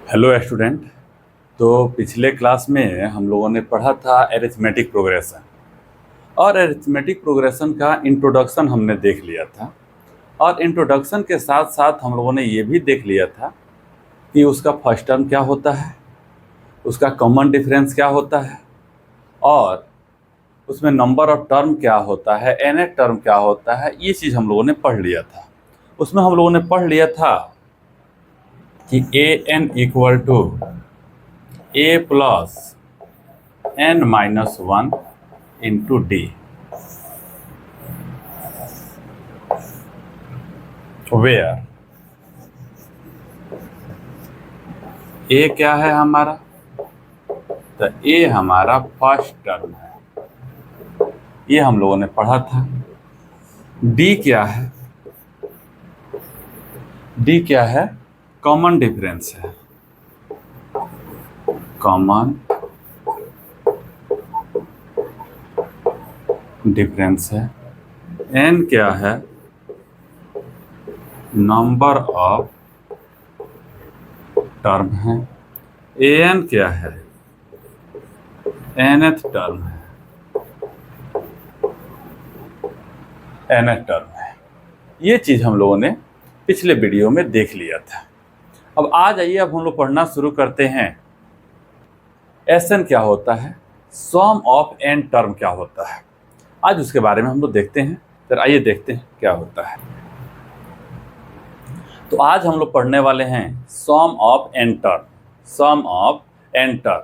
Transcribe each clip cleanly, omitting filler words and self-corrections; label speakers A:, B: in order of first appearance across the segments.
A: Hello student. तो पिछले class में हम लोगों ने पढ़ा था एरिथमेटिक प्रोग्रेशन और एरिथमेटिक प्रोग्रेशन का इंट्रोडक्शन हमने देख लिया था। और इंट्रोडक्शन के साथ साथ हम लोगों ने ये भी देख लिया था कि उसका फर्स्ट टर्म क्या होता है, उसका कॉमन डिफरेंस क्या होता है और उसमें नंबर ऑफ टर्म क्या होता है, nth टर्म क्या होता है। ये चीज़ हम लोगों ने पढ़ लिया था। उसमें हम लोगों ने पढ़ लिया था कि an equal to a plus n minus 1 into D, where a क्या है हमारा, तो a हमारा फर्स्ट टर्म है, ये हम लोगों ने पढ़ा था। d क्या है, d क्या है, कॉमन डिफरेंस है, कॉमन डिफरेंस है। n क्या है, नंबर ऑफ टर्म है। an क्या है, nth टर्म है, nth टर्म है। ये चीज़ हम लोगों ने पिछले वीडियो में देख लिया था। अब आ जाइए, अब हम लोग पढ़ना शुरू करते हैं। Sn क्या होता है, सम ऑफ n टर्म क्या होता है, आज उसके बारे में हम लोग देखते हैं। फिर आइए देखते हैं क्या होता है। तो आज हम लोग पढ़ने वाले हैं sum of n term, sum of n term.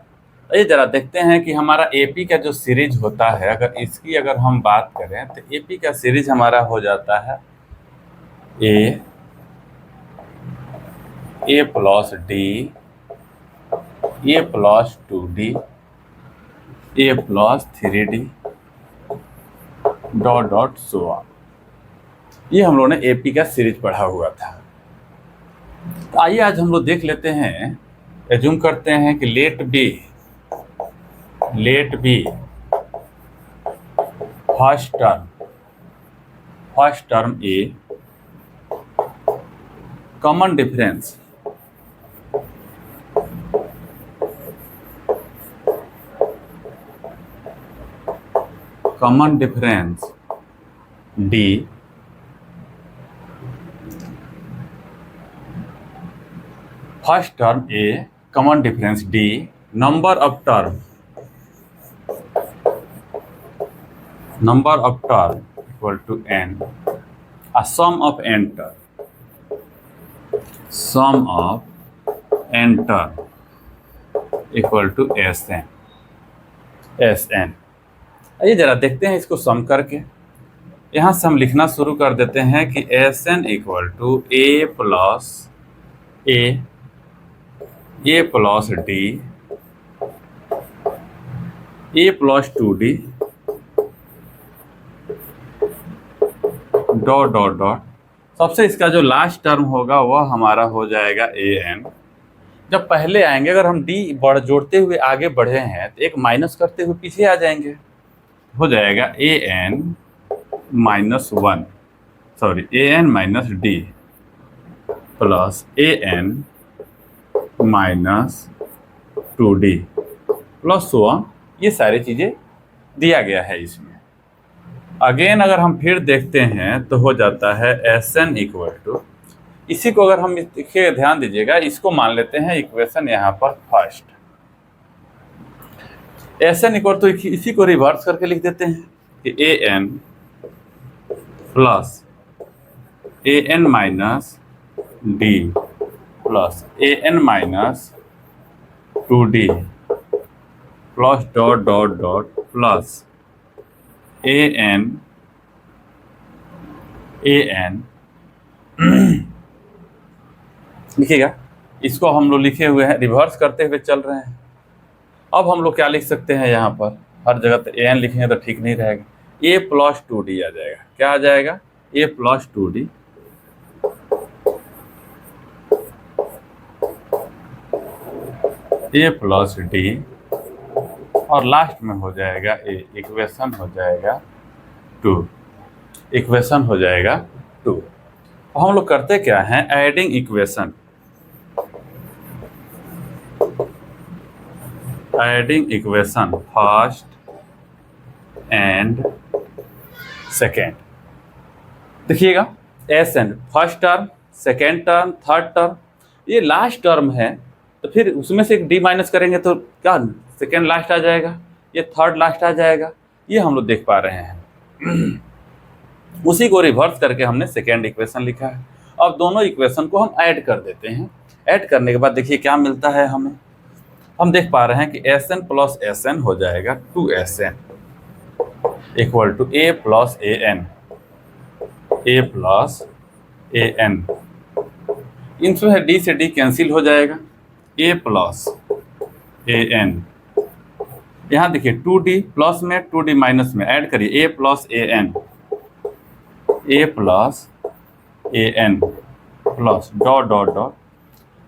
A: ये जरा देखते हैं कि हमारा AP का जो सीरीज होता है, अगर इसकी अगर हम बात करें तो AP का सीरीज हमारा हो जाता है a plus D, a plus 2d, a plus 3d, dot dot so on. ये हम लोगों ने AP का सीरीज पढ़ा हुआ था। तो आइए आज हम लोग देख लेते हैं, एज्यूम करते हैं कि let be first term A, common difference D, first term A, common difference D, number of term equal to n, sum of n term equal to Sn। आइए जरा देखते हैं इसको सम करके। यहाँ से हम लिखना शुरू कर देते हैं कि Sn equal to a plus d, a plus 2d, dot dot dot. सबसे इसका जो लास्ट टर्म होगा वह हमारा हो जाएगा an। जब पहले आएंगे, अगर हम d जोड़ते हुए आगे बढ़े हैं तो एक माइनस करते हुए पीछे आ जाएंगे, हो जाएगा an minus 1, sorry an minus d plus an minus 2d plus 1। ये सारी चीज़ें दिया गया है इसमें। अगेन अगर हम फिर देखते हैं तो हो जाता है Sn इक्वल टू, इसी को अगर हम देखिए, ध्यान दीजिएगा, इसको मान लेते हैं इक्वेशन यहाँ पर फर्स्ट। Sn इक्वल टू इसी को रिवर्स करके लिख देते हैं कि an plus an minus d plus an minus 2d plus dot dot dot plus an लिखिएगा। इसको हम लोग लिखे हुए हैं, रिवर्स करते हुए चल रहे हैं। अब हम लोग क्या लिख सकते हैं, यहाँ पर हर जगह तो an लिखेंगे तो ठीक नहीं रहेगा, a प्लस 2d आ जाएगा। क्या आ जाएगा, a plus 2d a plus d, और लास्ट में हो जाएगा a, इक्वेशन हो जाएगा 2। हम लोग करते क्या हैं, adding equation. Adding equation first and second. देखिएगा S N first term, second term, third term, ये लास्ट टर्म है तो फिर उसमें से एक डी माइनस करेंगे तो क्या सेकेंड लास्ट आ जाएगा, ये थर्ड लास्ट आ जाएगा, ये हम लोग देख पा रहे हैं। उसी को रिवर्स करके हमने सेकेंड इक्वेशन लिखा है। अब दोनों इक्वेशन को हम ऐड कर देते हैं। ऐड करने के बाद देखिए क्या मिलता है हमें। हम देख पा रहे हैं कि S N plus S N हो जाएगा 2SN equal to A plus A N, A plus A N. इनसे डी से डी कैंसिल हो जाएगा, ए प्लस ए एन। यहाँ देखिए 2D प्लस में 2D माइनस में ऐड करिए, A plus A N, A plus A N plus dot dot dot.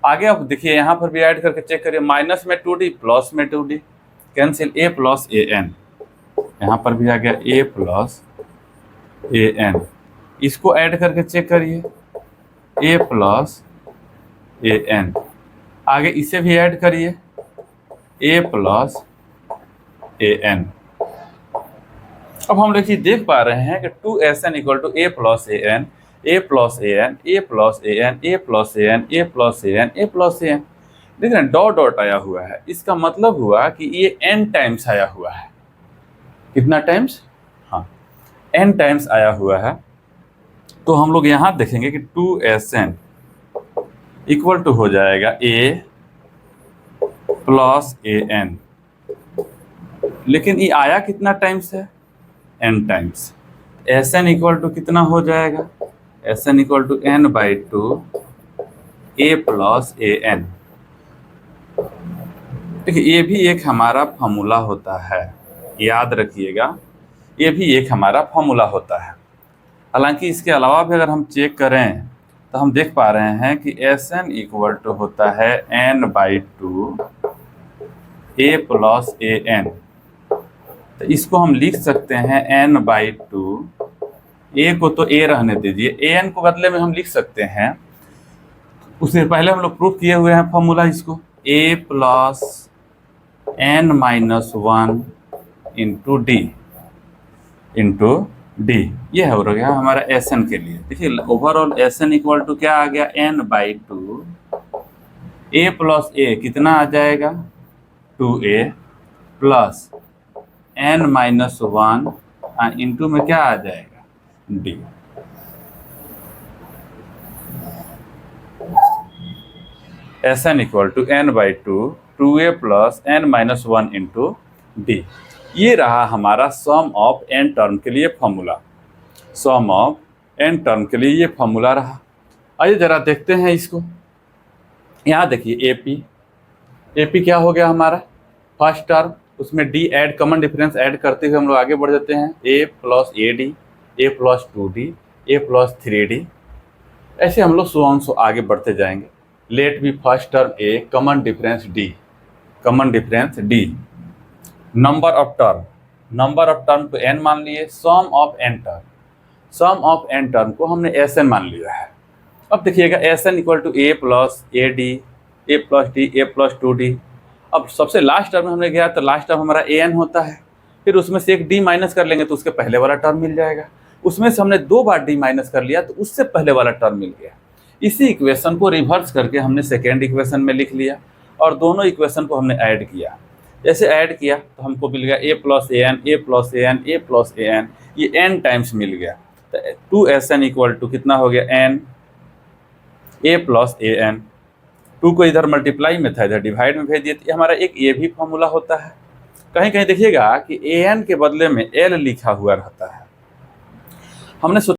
A: आगे अब देखिए यहाँ पर भी ऐड करके चेक करिए, माइनस में 2D प्लस में 2D cancel, A plus A N. यहाँ पर भी आ गया ए प्लस ए एन। इसको ऐड करके चेक करिए, ए प्लस ए एन। आगे इसे भी ऐड करिए, ए प्लस ए एन। अब हम देखिए देख पा रहे हैं कि 2SN equal to A plus A N, A plus A N, A plus A N, A plus A N, A plus A N, A plus A N. देख रहे हैं डॉट डॉट आया हुआ है, इसका मतलब हुआ कि ये n टाइम्स आया हुआ है। कितना टाइम्स? हाँ n टाइम्स आया हुआ है। तो हम लोग यहाँ देखेंगे कि 2SN इक्वल टू हो जाएगा a प्लस ए एन। लेकिन ये आया कितना टाइम्स है? n times. SN equal to कितना हो जाएगा? SN equal to n/2 a plus A N. देखिए ये भी एक हमारा फॉर्मूला होता है, याद रखिएगा, ये भी एक हमारा फॉर्मूला होता है। हालांकि इसके अलावा भी अगर हम चेक करें तो हम देख पा रहे हैं कि SN इक्वल टू होता है n/2 a plus A N. तो इसको हम लिख सकते हैं n/2, a को तो a रहने दीजिए, an को बदले में हम लिख सकते हैं, उससे पहले हम लोग प्रूफ किए हुए हैं फॉर्मूला इसको, a plus n-1 into D. ये हो गया हमारा SN के लिए। देखिए ओवरऑल SN इक्वल टू क्या आ गया? n/2 a प्लस a कितना आ जाएगा? 2a प्लस n-1 इंटू में क्या आ जाएगा? d। SN equal to n/2 2a plus n-1 into D. ये रहा हमारा सम ऑफ n टर्म के लिए formula. Sum of n term के लिए ये फॉर्मूला रहा। आइए जरा देखते हैं इसको। यहाँ देखिए AP क्या हो गया हमारा? फर्स्ट टर्म, उसमें d add, common difference add करते हुए हम लोग आगे बढ़ जाते हैं, a plus AD, a plus 2D, a plus 3D। ऐसे हम लोग सो आगे बढ़ते जाएंगे। Let be first term a, common difference d, common difference d। Number of term को n मान लिए। Sum of n term, sum of n term को हमने SN मान लिया है। अब देखिएगा SN equal to a plus AD, a plus D, a plus 2D। अब सबसे लास्ट टर्म में हमने गया तो लास्ट टर्म हमारा AN होता है, फिर उसमें से एक D माइनस कर लेंगे तो उसके पहले वाला टर्म मिल जाएगा। उसमें से हमने 2 बार D माइनस कर लिया तो उससे पहले वाला टर्म मिल गया। इसी इक्वेशन को रिवर्स करके हमने सेकेंड इक्वेशन में लिख लिया और दोनों इक्वेशन को हमने ऐड किया। जैसे ऐड किया तो हमको मिल गया a plus A N, A plus A N, A plus A N, ये n टाइम्स मिल गया। तो 2SN इक्वल टू कितना हो गया? n a plus A N. 2 को इधर मल्टीप्लाई में था, इधर डिवाइड में भेज दिए। तो हमारा एक ये भी फॉर्मूला होता है। कहीं कहीं देखिएगा कि an के बदले में l लिखा हुआ रहता है। हमने सोचा